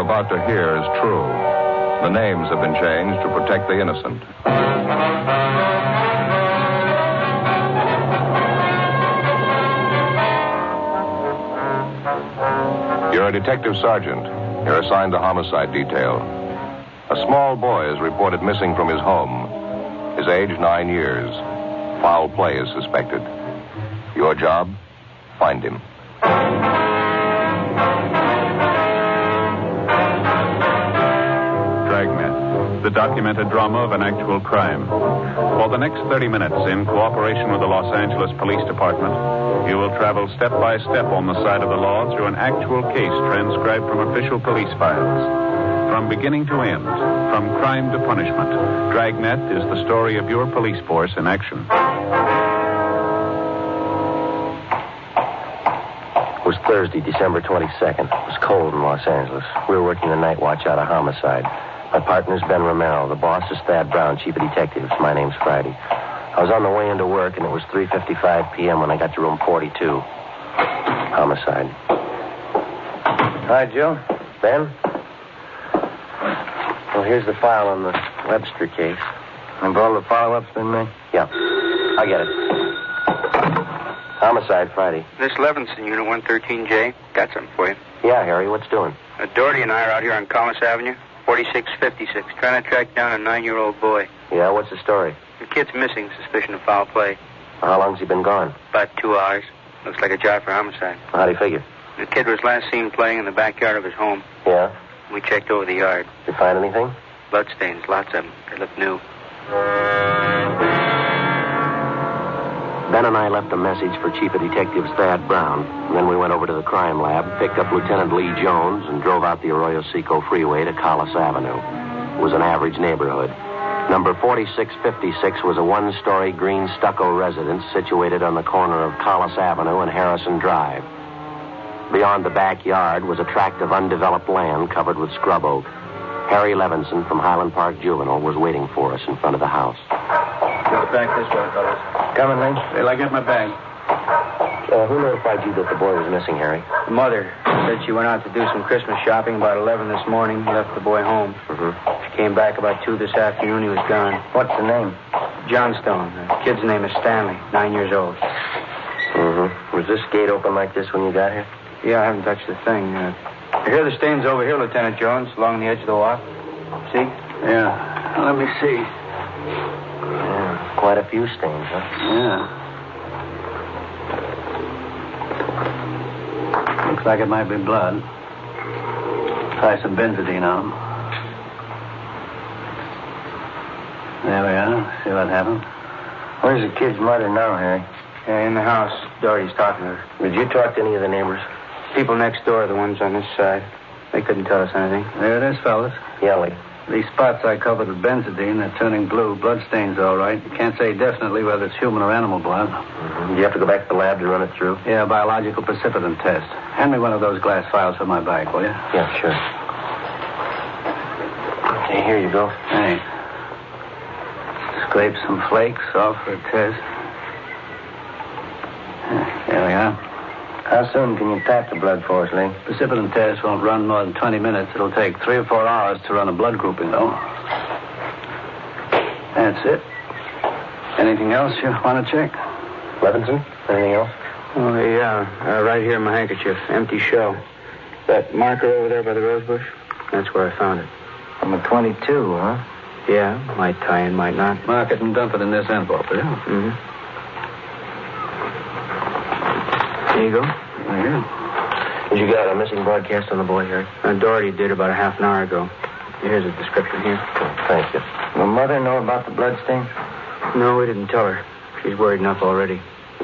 about to hear is true. The names have been changed to protect the innocent. You're a detective sergeant. You're assigned to homicide detail. A small boy is reported missing from his home. His age, 9 years. Foul play is suspected. Your job? Find him. Dragnet, the documented drama of an actual crime. For the next 30 minutes, in cooperation with the Los Angeles Police Department, you will travel step by step on the side of the law through an actual case transcribed from official police files. From beginning to end, from crime to punishment, Dragnet is the story of your police force in action. It was Thursday, December 22nd. It was cold in Los Angeles. We were working the night watch out of homicide. My partner's Ben Romero. The boss is Thad Brown, chief of detectives. My name's Friday. I was on the way into work, and it was 3:55 p.m. when I got to room 42. Homicide. Hi, Joe. Ben? Well, here's the file on the Webster case. And all the follow-ups been made? Yeah. I get it. Homicide, Friday. This Levinson, Unit 113J. Got something for you. Yeah, Harry, what's doing? Doherty and I are out here on Collis Avenue, 4656, trying to track down a 9-year-old boy. Yeah, what's the story? The kid's missing, suspicion of foul play. How long's he been gone? About 2 hours. Looks like a job for homicide. How do you figure? The kid was last seen playing in the backyard of his home. Yeah? We checked over the yard. Did you find anything? Bloodstains, lots of them. They look new. Ben and I left a message for Chief of Detectives Thad Brown. And then we went over to the crime lab, picked up Lieutenant Lee Jones, and drove out the Arroyo Seco Freeway to Collis Avenue. It was an average neighborhood. Number 4656 was a one-story green stucco residence situated on the corner of Collis Avenue and Harrison Drive. Beyond the backyard was a tract of undeveloped land covered with scrub oak. Harry Levinson from Highland Park Juvenile was waiting for us in front of the house. Get back this way, fellas. Coming, Lee? Till I get my bag. Who notified you that the boy was missing, Harry? The mother said she went out to do some Christmas shopping about 11 this morning, left the boy home. Mm-hmm. She came back about 2 this afternoon. He was gone. What's the name? Johnstone. The kid's name is Stanley, 9 years old. Mm-hmm. Was this gate open like this when you got here? Yeah, I haven't touched the thing. Here are the stains over here, Lieutenant Jones, along the edge of the walk. See? Yeah. Let me see. Yeah, quite a few stains, huh? Yeah. Looks like it might be blood. Try some benzidine on them. There we are. See what happened? Where's the kid's mother now, Harry? In the house. Doherty's talking to her. Did you talk to any of the neighbors? People next door, the ones on this side. They couldn't tell us anything. There it is, fellas. Yeah, Lee. These spots I covered with benzidine, they're turning blue. Bloodstains, all right. You can't say definitely whether it's human or animal blood. Mm-hmm. Do you have to go back to the lab to run it through? Yeah, biological precipitant test. Hand me one of those glass vials for my bag, will you? Yeah, sure. Okay, here you go. Thanks. Scrape some flakes off for a test. There we are. How soon can you tap the blood for us, Lee? Precipitant test won't run more than 20 minutes. It'll take 3 or 4 hours to run a blood grouping, though. That's it. Anything else you want to check? Levinson, anything else? Oh, yeah. Right here in my handkerchief. Empty shell. That marker over there by the rose bush? That's where I found it. From a 22, huh? Yeah, might tie in, might not. Mark it and dump it in this envelope, will you? Mm-hmm. There you go. Here. Did you get a missing broadcast on the boy, Harry? Doherty did about a half an hour ago. Here's a description here. Thank you. Will Mother know about the bloodstains? No, we didn't tell her. She's worried enough already.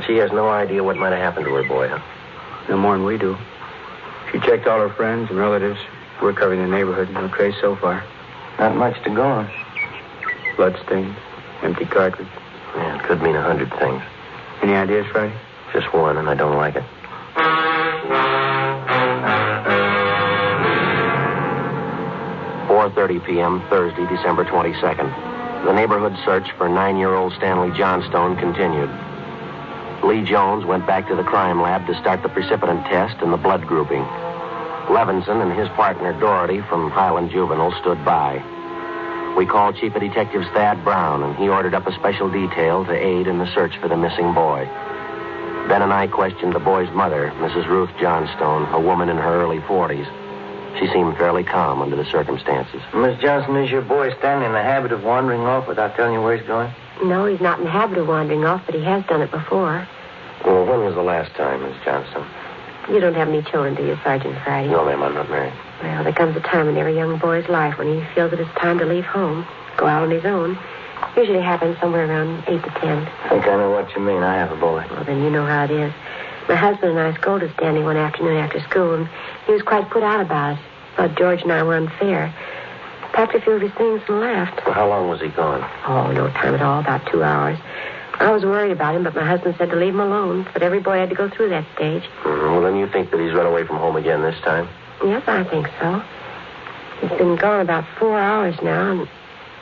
She has no idea what might have happened to her boy, huh? No more than we do. She checked all her friends and relatives. We're covering the neighborhood. No trace so far. Not much to go on. Bloodstains. Empty cartridge. Yeah, it could mean 100 things. Any ideas, Friday? Just one, and I don't like it. 4:30 p.m., Thursday, December 22nd. The neighborhood search for 9-year-old Stanley Johnstone continued. Lee Jones went back to the crime lab to start the precipitant test and the blood grouping. Levinson and his partner, Doherty, from Highland Juvenile, stood by. We called Chief of Detectives Thad Brown, and he ordered up a special detail to aid in the search for the missing boy. Ben and I questioned the boy's mother, Mrs. Ruth Johnstone, a woman in her early 40s. She seemed fairly calm under the circumstances. Miss Johnson, is your boy Stanley in the habit of wandering off without telling you where he's going? No, he's not in the habit of wandering off, but he has done it before. Well, when was the last time, Miss Johnstone? You don't have any children, do you, Sergeant Friday? No, ma'am, I'm not married. Well, there comes a time in every young boy's life when he feels that it's time to leave home, go out on his own. Usually happens somewhere around 8 to 10. I think I know what you mean. I have a boy. Well, then you know how it is. My husband and I scolded Stanley one afternoon after school, and he was quite put out about it. Thought George and I were unfair. Packed a few of his things and left. Well, how long was he gone? Oh, no time at all, about 2 hours. I was worried about him, but my husband said to leave him alone. But every boy had to go through that stage. Mm-hmm. Well, then you think that he's run away from home again this time? Yes, I think so. He's been gone about 4 hours now, and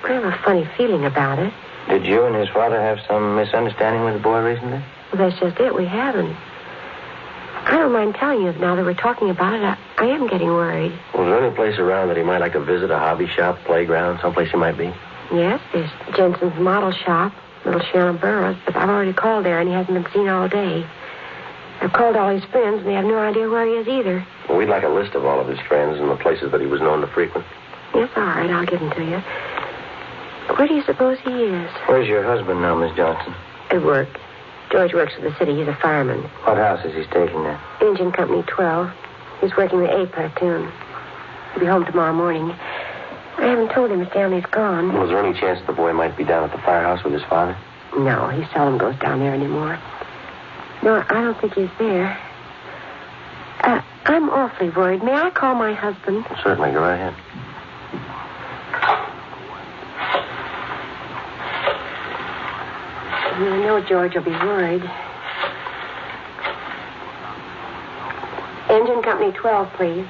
I have a funny feeling about it. Did you and his father have some misunderstanding with the boy recently? Well, that's just it. We haven't. I don't mind telling you now that we're talking about it. I am getting worried. Well, is there any place around that he might like to visit, a hobby shop, playground, someplace he might be? Yes, there's Jensen's model shop, Little Sharon Burroughs, but I've already called there and he hasn't been seen all day. I've called all his friends and they have no idea where he is either. Well, we'd like a list of all of his friends and the places that he was known to frequent. Yes, all right, I'll give them to you. Where do you suppose he is? Where's your husband now, Miss Johnson? At work. George works for the city. He's a fireman. What house is he stationed at? Engine Company 12. He's working the A platoon. He'll be home tomorrow morning. I haven't told him Stanley's gone. Was there any chance the boy might be down at the firehouse with his father? No, he seldom goes down there anymore. No, I don't think he's there. I'm awfully worried. May I call my husband? Certainly, go right ahead. I know George will be worried. Engine Company 12, please.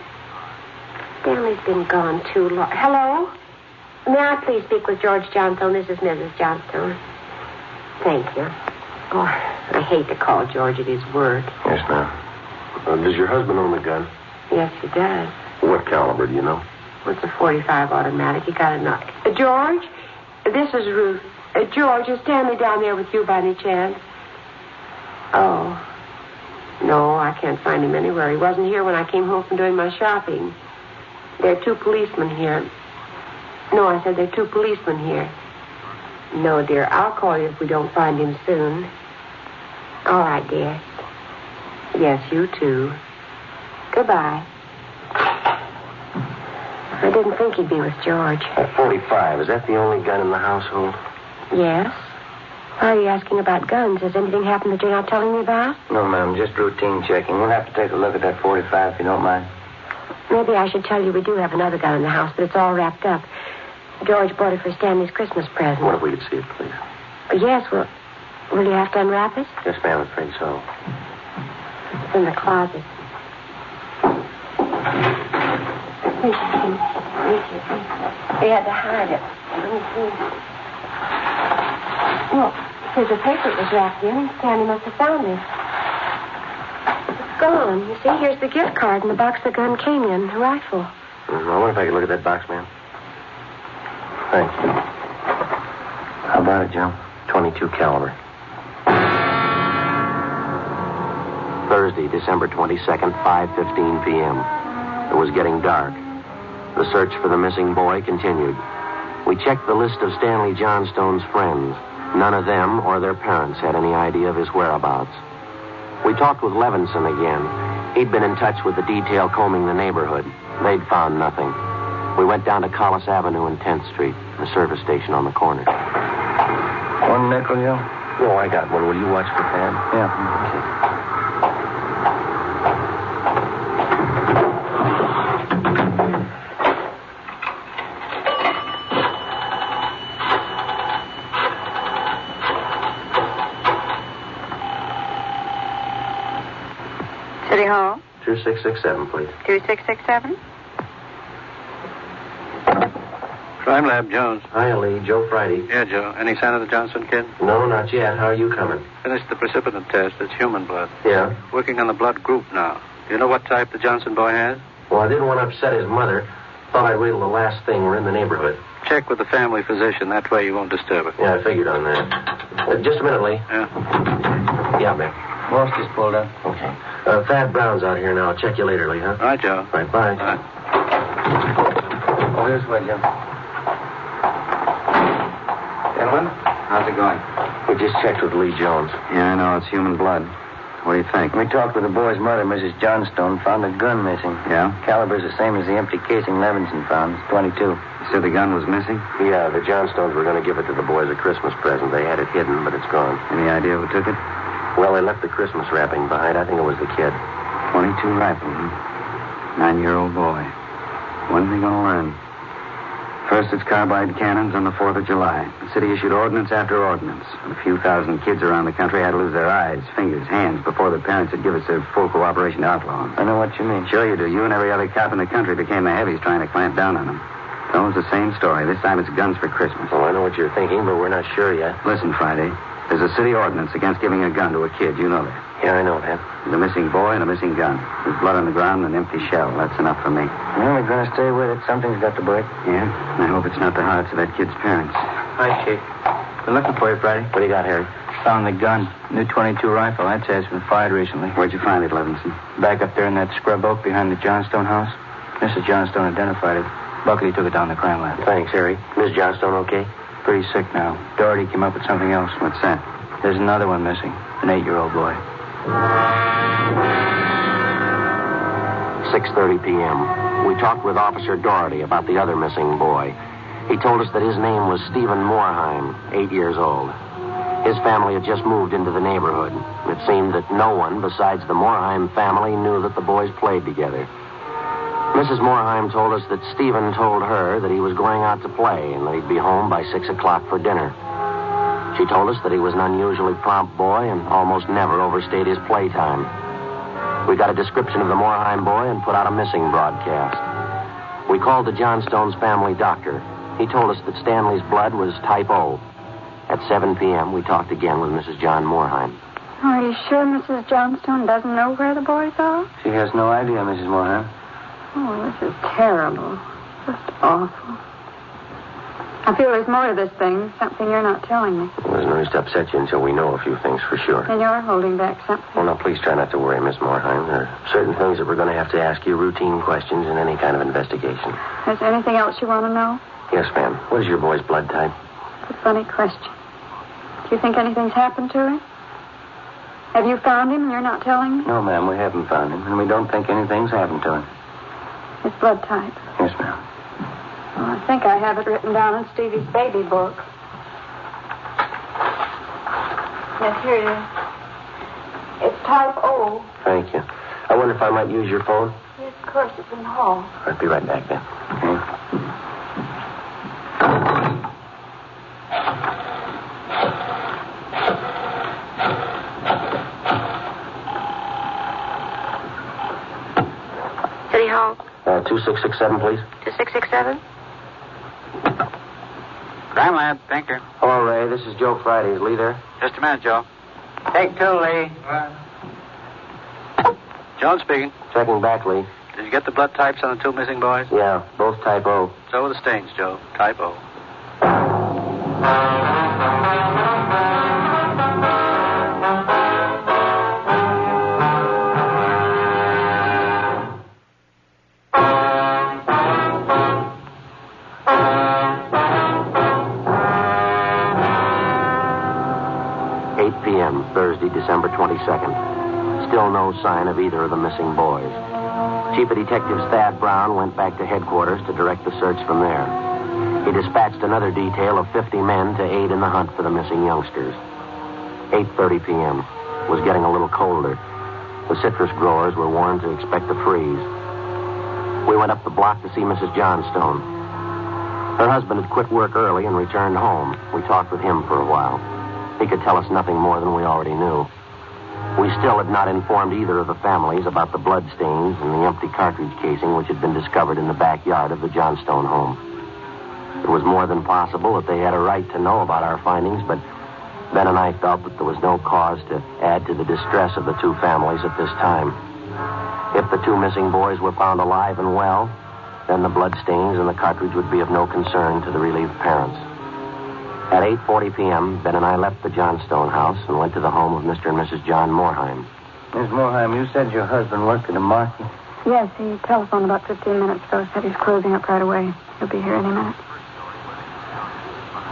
Stanley's been gone too long. Hello? May I please speak with George Johnstone? This is Mrs. Johnstone. Thank you. Oh, I hate to call George at his work. Yes, ma'am. Does your husband own the gun? Yes, he does. What caliber, do you know? Well, it's a .45 automatic. He got a knock. George? This is Ruth. George, is Stanley down there with you by any chance? Oh. No, I can't find him anywhere. He wasn't here when I came home from doing my shopping. There are 2 policemen here. No, I said there are 2 policemen here. No, dear, I'll call you if we don't find him soon. All right, dear. Yes, you too. Goodbye. I didn't think he'd be with George. A .45, is that the only gun in the household? Yes? Why are you asking about guns? Has anything happened that you're not telling me about? No, ma'am, just routine checking. We'll have to take a look at that .45 if you don't mind. Maybe I should tell you we do have another gun in the house, but it's all wrapped up. George bought it for Stanley's Christmas present. What if we could see it, please? Yes, well, will you have to unwrap it? Yes, ma'am, I'm afraid so. It's in the closet. Thank you. They had to hide it. Let me see. Look, here's a paper it was wrapped in. Stanley must have found it. It's gone. You see, here's the gift card and the box the gun came in, the rifle. I wonder if I could look at that box, ma'am. Thanks. How about it, Joe? .22 caliber. Thursday, December 22nd, 5:15 p.m. It was getting dark. The search for the missing boy continued. We checked the list of Stanley Johnstone's friends. None of them or their parents had any idea of his whereabouts. We talked with Levinson again. He'd been in touch with the detail combing the neighborhood. They'd found nothing. We went down to Collis Avenue and 10th Street, the service station on the corner. 1 nickel, Joe? Oh, I got one. Will you watch for Thad? Yeah. Okay. City Hall? 2667, please. 2667? Crime Lab, Jones. Hi, Lee. Joe Friday. Yeah, Joe. Any sign of the Johnson kid? No, not yet. How are you coming? Finished the precipitant test. It's human blood. Yeah? Working on the blood group now. Do you know what type the Johnson boy has? Well, I didn't want to upset his mother. Thought I'd wait till the last thing. We're in the neighborhood. Check with the family physician. That way you won't disturb it. Yeah, I figured on that. Just a minute, Lee. Yeah. Yeah, Ben. Walsh just pulled up. Okay. Thad Brown's out here now. I'll check you later, Lee, huh? All right, Joe. All right, bye. All right. Oh, this way, Joe. Gentlemen, how's it going? We just checked with Lee Jones. Yeah, I know. It's human blood. What do you think? We talked with the boy's mother, Mrs. Johnstone, found a gun missing. Yeah? Caliber's the same as the empty casing Levinson found. It's 22. You said the gun was missing? Yeah, the Johnstones were going to give it to the boys a Christmas present. They had it hidden, but it's gone. Any idea who took it? Well, they left the Christmas wrapping behind. I think it was the kid. 22 rifle, huh? 9-year-old boy. When's he going to learn? First, it's carbide cannons on the 4th of July. The city issued ordinance after ordinance. A few thousand kids around the country had to lose their eyes, fingers, hands before their parents would give us their full cooperation to outlaw them. I know what you mean. Sure you do. You and every other cop in the country became the heavies trying to clamp down on them. So it's the same story. This time it's guns for Christmas. Well, I know what you're thinking, but we're not sure yet. Listen, Friday. There's a city ordinance against giving a gun to a kid. You know that. Yeah, I know that. There's a missing boy and a missing gun. There's blood on the ground and an empty shell. That's enough for me. Well, we're going to stay with it. Something's got to break. Yeah? I hope it's not the hearts of that kid's parents. Hi, Chief. Been looking for you, Friday. What do you got, Harry? Found the gun. New 22 rifle. That says it's been fired recently. Where'd you find it, Levinson? Back up there in that scrub oak behind the Johnstone house. Mrs. Johnstone identified it. Buckley took it down to the crime lab. Thanks, Harry. Miss Johnstone okay? Pretty sick now. Doherty came up with something else. What's that? There's another one missing. An 8-year-old boy. 6:30 p.m. We talked with Officer Doherty about the other missing boy. He told us that his name was Stephen Moorheim, 8 years old. His family had just moved into the neighborhood. It seemed that no one besides the Moorheim family knew that the boys played together. Mrs. Moorheim told us that Stephen told her that he was going out to play and that he'd be home by 6 o'clock for dinner. She told us that he was an unusually prompt boy and almost never overstayed his playtime. We got a description of the Moorheim boy and put out a missing broadcast. We called the Johnstones' family doctor. He told us that Stanley's blood was type O. At 7 p.m., we talked again with Mrs. John Moorheim. Are you sure Mrs. Johnstone doesn't know where the boys are? She has no idea, Mrs. Moorheim. Oh, this is terrible. Just awful. I feel there's more to this thing, something you're not telling me. Well, there's no use to upset you until we know a few things for sure. And you're holding back something. Well, now, please try not to worry, Miss Moorheim. There are certain things that we're going to have to ask you, routine questions in any kind of investigation. Is there anything else you want to know? Yes, ma'am. What is your boy's blood type? It's a funny question. Do you think anything's happened to him? Have you found him and you're not telling me? No, ma'am, we haven't found him, and we don't think anything's happened to him. His blood type? Yes, ma'am. Well, I think I have it written down in Stevie's baby book. Yes, here it is. It's type O. Thank you. I wonder if I might use your phone? Yes, of course, it's in the hall. I'll be right back then. Okay. City Hall. 2667, please. 2667? Crime lab, Pinker. Hello, Ray. This is Joe Friday. Is Lee there? Just a minute, Joe. Take 2, Lee. Jones speaking. Checking back, Lee. Did you get the blood types on the 2 missing boys? Yeah, both type O. So were the stains, Joe. Type O. Thursday, December 22nd. Still no sign of either of the missing boys. Chief of Detectives Thad Brown went back to headquarters to direct the search from there. He dispatched another detail of 50 men to aid in the hunt for the missing youngsters. 8:30 p.m. It was getting a little colder. The citrus growers were warned to expect a freeze. We went up the block to see Mrs. Johnstone. Her husband had quit work early and returned home. We talked with him for a while. He could tell us nothing more than we already knew. We still had not informed either of the families about the blood stains and the empty cartridge casing which had been discovered in the backyard of the Johnstone home. It was more than possible that they had a right to know about our findings, but Ben and I felt that there was no cause to add to the distress of the 2 families at this time. If the two missing boys were found alive and well, then the bloodstains in the cartridge would be of no concern to the relieved parents. At 8:40 p.m., Ben and I left the Johnstone house and went to the home of Mr. and Mrs. John Moorheim. Miss Moorheim, you said your husband worked at a market? Yes, he telephoned about 15 minutes ago. Said he's closing up right away. He'll be here any minute.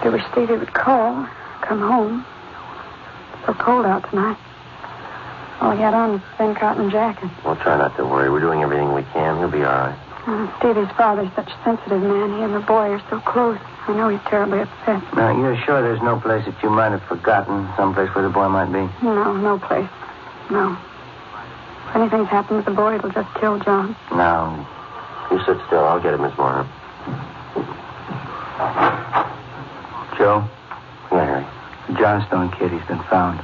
I wish Stevie would call, come home. It's so cold out tonight. All he had on was a thin cotton jacket. Well, try not to worry. We're doing everything we can. He'll be all right. Stevie's father's such a sensitive man. He and the boy are so close. I know he's terribly upset. Now, you're sure there's no place that you might have forgotten, someplace where the boy might be? No place. No. If anything's happened to the boy, it'll just kill John. No. You sit still. I'll get him, Miss Moore. Joe? Yeah, Harry. The Johnstone kid, he's been found.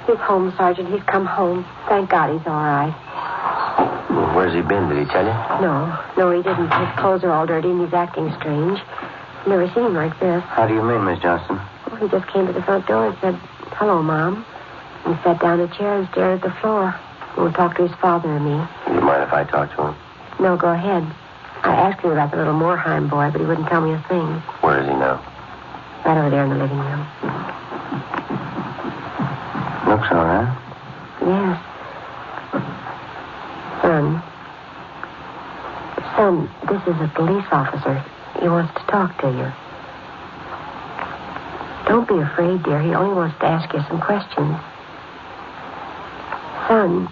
He's home, Sergeant. He's come home. Thank God he's all right. Well, where's he been? Did he tell you? No, he didn't. His clothes are all dirty and he's acting strange. I've never seen him like this. How do you mean, Miss Johnston? Well, he just came to the front door and said, "Hello, Mom." And sat down in a chair and stared at the floor. He won't talk to his father or me. Do you mind if I talk to him? No, go ahead. I asked him about the little Moorheim boy, but he wouldn't tell me a thing. Where is he now? Right over there in the living room. Looks all right. Yes. Son, this is a police officer. He wants to talk to you. Don't be afraid, dear. He only wants to ask you some questions. Son.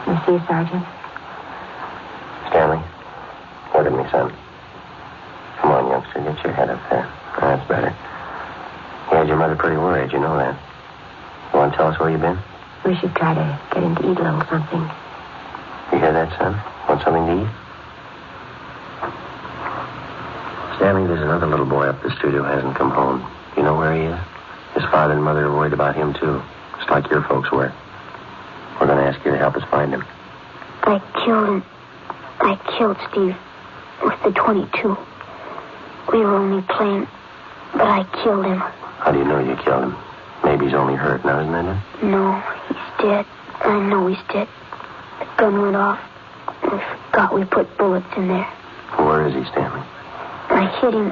You see, Sergeant? Stanley, look at me, son. Come on, youngster. Get your head up there. That's better. You had your mother pretty worried. You know that. You want to tell us where you've been? We should try to get him to eat a little something. You hear that, son? Want something to eat? Stanley, there's another little boy up the street who hasn't come home. You know where he is? His father and mother are worried about him, too. Just like your folks were. We're going to ask you to help us find him. I killed him. I killed Steve with the .22. We were only playing, but I killed him. How do you know you killed him? Maybe he's only hurt now, isn't that it? No, he's dead. I know he's dead. The gun went off. I forgot we put bullets in there. Where is he, Stanley? I hit him.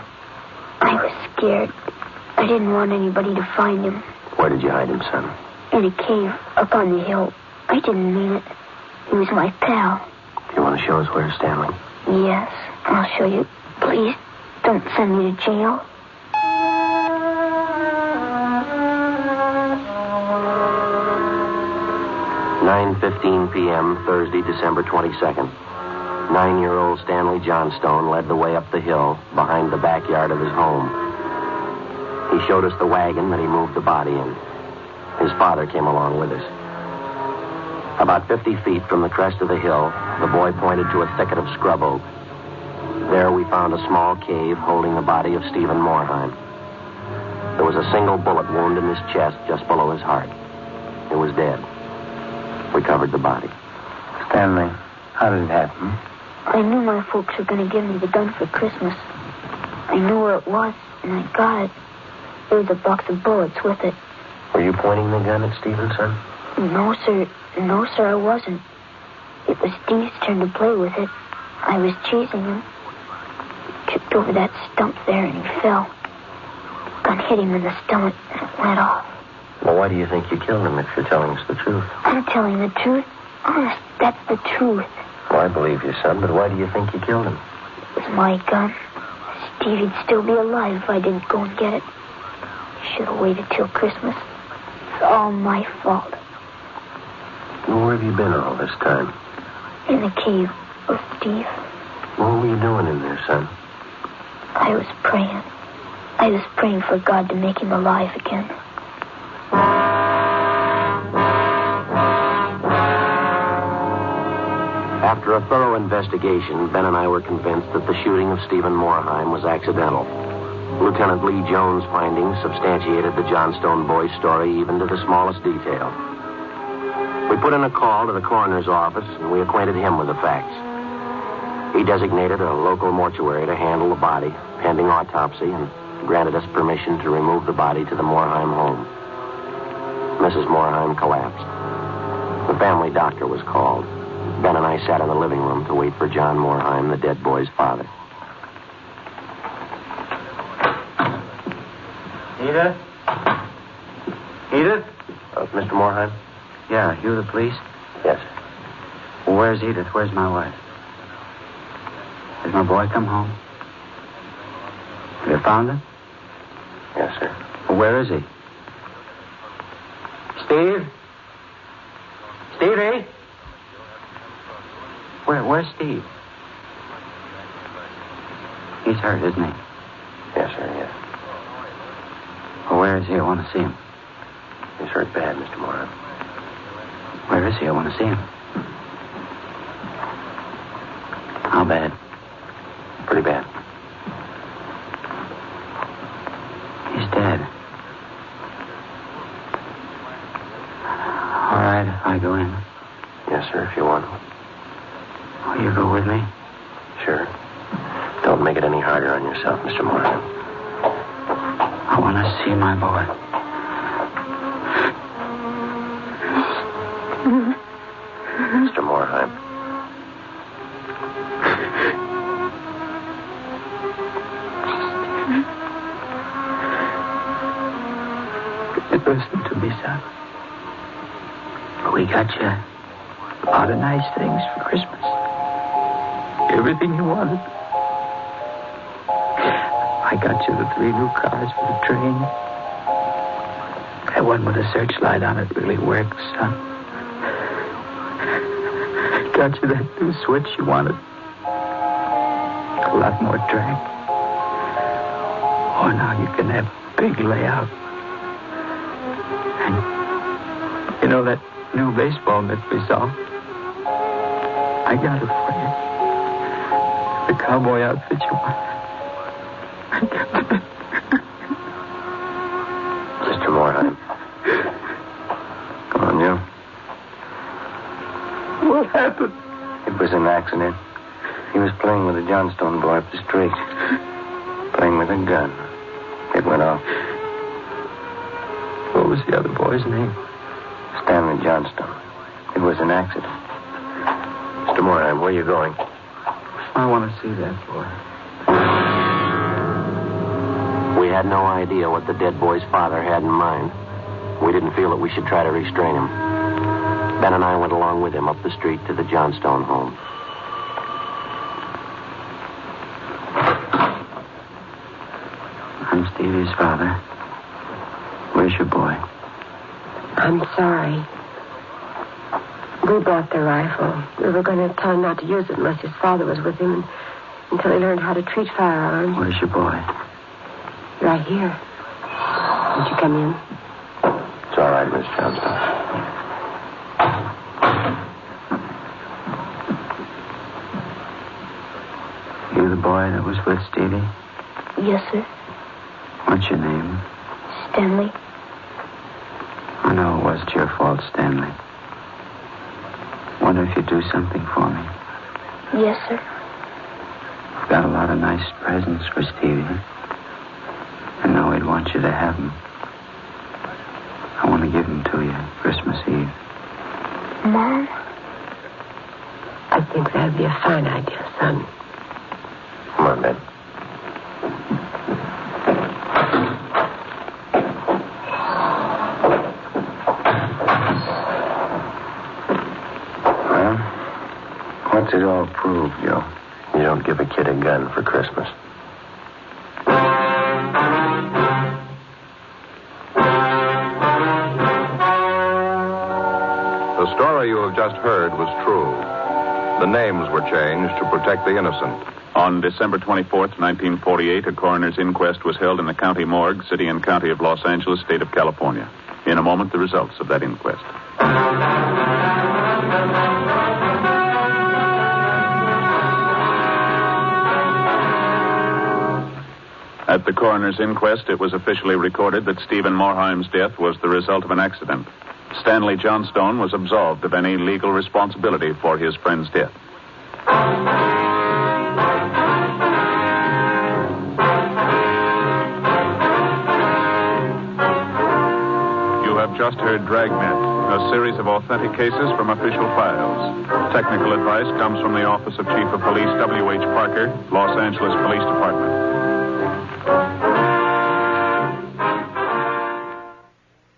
I was scared. I didn't want anybody to find him. Where did you hide him, son? In a cave up on the hill. I didn't mean it. He was my pal. You want to show us where, Stanley? Yes, I'll show you. Please, don't send me to jail. (9:15 p.m., Thursday, December 22nd. 9-year-old Stanley Johnstone led the way up the hill behind the backyard of his home. He showed us the wagon that he moved the body in. His father came along with us. About 50 feet from the crest of the hill, the boy pointed to a thicket of scrub oak. There we found a small cave holding the body of Stephen Moorheim. There was a single bullet wound in his chest just below his heart. He was dead. We covered the body. Stanley, how did it happen? I knew my folks were going to give me the gun for Christmas. I knew where it was, and I got it. There was a box of bullets with it. Were you pointing the gun at Stevenson? No, sir. No, sir, I wasn't. It was Steve's turn to play with it. I was chasing him. He tripped over that stump there, and he fell. The gun hit him in the stomach, and it went off. Well, why do you think you killed him if you're telling us the truth? I'm telling the truth. Honest, that's the truth. Well, I believe you, son, but why do you think you killed him? It was my gun. Stevie'd still be alive if I didn't go and get it. I should have waited till Christmas. It's all my fault. Well, where have you been all this time? In the cave with Steve. What were you doing in there, son? I was praying. I was praying for God to make him alive again. After a thorough investigation, Ben and I were convinced that the shooting of Stephen Moorheim was accidental. Lieutenant Lee Jones' findings substantiated the Johnstone boy's story even to the smallest detail. We put in a call to the coroner's office, and we acquainted him with the facts. He designated a local mortuary to handle the body, pending autopsy, and granted us permission to remove the body to the Morheim home. Mrs. Morheim collapsed. The family doctor was called. Ben and I sat in the living room to wait for John Morheim, the dead boy's father. Edith? Edith? Mr. Morheim? Yeah, you the police? Yes. Well, where's Edith? Where's my wife? Has my boy come home? Have you found him? Yes, sir. Well, where is he? Steve? Stevie? Where's Steve? He's hurt, isn't he? Yes, sir, yes. Well, where is he? I want to see him. He's hurt bad, Mr. Morheim. Where is he? I want to see him. How bad? Pretty bad. He's dead. All right, if I go in. Yes, sir, if you want. Will you go with me? Sure. Don't make it any harder on yourself, Mr. Morheim. I want to see my boy. Mr. Morheim. Listen to me, son. We got you a lot of nice things for Christmas. Everything you wanted. I got you the 3 new cars for the train. That one with a searchlight on it really works, son. Got you that new switch you wanted. A lot more track. Oh, now you can have big layout. And you know that new baseball mitt we saw? I got it for you. The cowboy outfit you want. I got it. Mr. Morheim. Come on, you. What happened? It was an accident. He was playing with a Johnstone boy up the street. Playing with a gun. It went off. What was the other boy's name? Stanley Johnstone. It was an accident. Mr. Morheim, where are you going? I want to see that boy. We had no idea what the dead boy's father had in mind. We didn't feel that we should try to restrain him. Ben and I went along with him up the street to the Johnstone home. I'm Stevie's father. Where's your boy? I'm sorry. We bought the rifle. We were going to tell him not to use it unless his father was with him until he learned how to treat firearms. Where's your boy? Right here. Won't you come in? It's all right, Miss Johnstone. You the boy that was with Stevie? Yes, sir. What's your name? Stanley. I know it wasn't your fault, Stanley. Wonder if you'd do something for me. Yes, sir. I've got a lot of nice presents for Stevie. I know he'd want you to have them. I want to give them to you Christmas Eve. Mom? I think that'd be a fine idea, son. Come on, Ben. Well, what's it all prove, Joe? You don't give a kid a gun for Christmas. The story you have just heard was true. The names were changed to protect the innocent. On December 24th, 1948, a coroner's inquest was held in the county morgue, city and county of Los Angeles, state of California. In a moment, the results of that inquest. At the coroner's inquest, it was officially recorded that Stephen Morheim's death was the result of an accident. Stanley Johnstone was absolved of any legal responsibility for his friend's death. You have just heard Dragnet, a series of authentic cases from official files. Technical advice comes from the Office of Chief of Police W.H. Parker, Los Angeles Police Department.